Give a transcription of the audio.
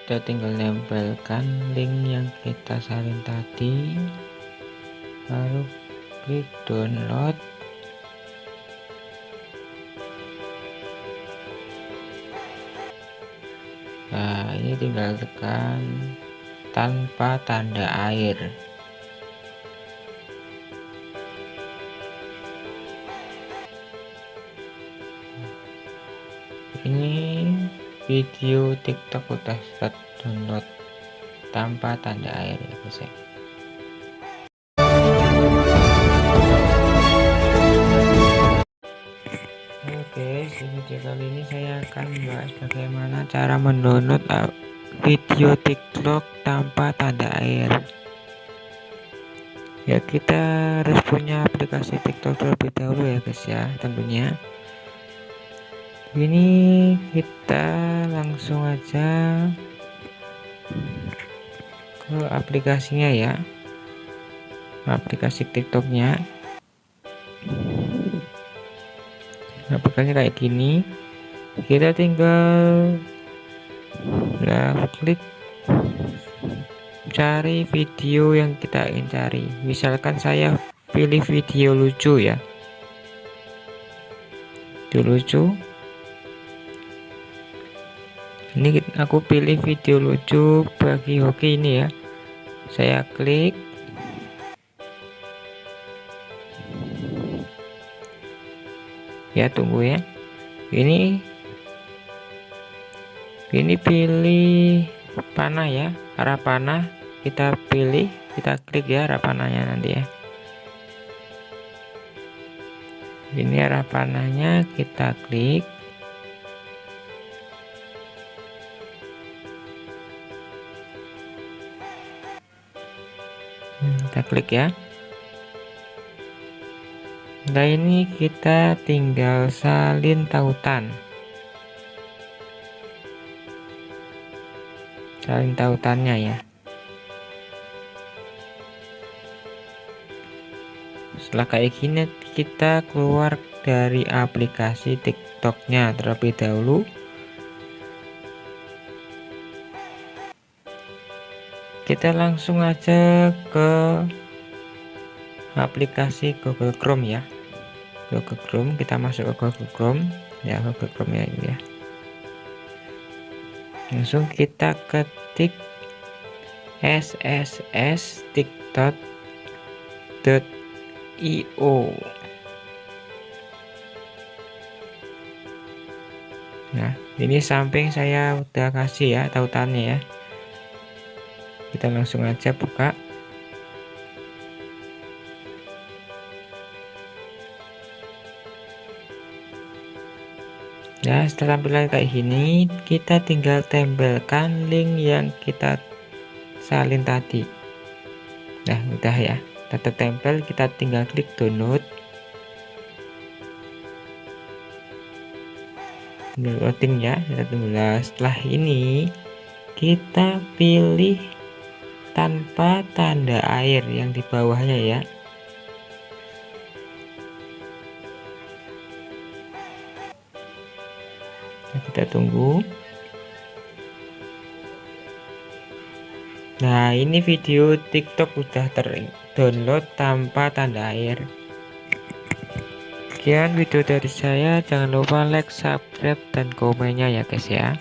kita tinggal nempelkan link yang kita salin tadi, lalu klik download. Nah, ini tinggal tekan tanpa tanda air. Ini video TikTok udah start download tanpa tanda air ya guys ya. Oke, di video kali ini saya akan membahas bagaimana cara mendownload video TikTok tanpa tanda air. Ya, kita harus punya aplikasi TikTok terlebih dahulu ya guys ya, tentunya. Ini kita langsung aja ke aplikasinya ya, aplikasi TikToknya. Aplikasinya kayak gini, kita tinggal klik cari video yang kita ingin cari. Misalkan saya pilih video lucu ya, video lucu. Ini aku pilih video lucu bagi hoki ini ya, saya klik. Ya, tunggu ya. Ini pilih panah ya, arah panah kita pilih, kita klik ya arah panahnya nanti ya. Ini arah panahnya kita klik. Kita klik ya. Nah, ini kita tinggal salin tautan. Salin tautannya ya. Setelah kayak gini, kita keluar dari aplikasi TikToknya terlebih dahulu. Kita langsung aja ke aplikasi Google Chrome ya. Google Chrome, kita masuk ke Google Chrome ya, Google Chrome ya ini ya. Langsung kita ketik ssstiktok.io. Nah, ini samping saya udah kasih ya tautannya ya. Kita langsung aja buka. Nah, setelah tampilan kayak gini, kita tinggal tempelkan link yang kita salin tadi. Nah, udah ya, kita tertempel, kita tinggal klik download. Loading ya, kita tunggu. Setelah ini kita pilih tanpa tanda air yang di bawahnya ya. Nah, kita tunggu. Nah, ini video TikTok udah terdownload tanpa tanda air. Sekian video dari saya, jangan lupa like, subscribe, dan komennya ya guys ya.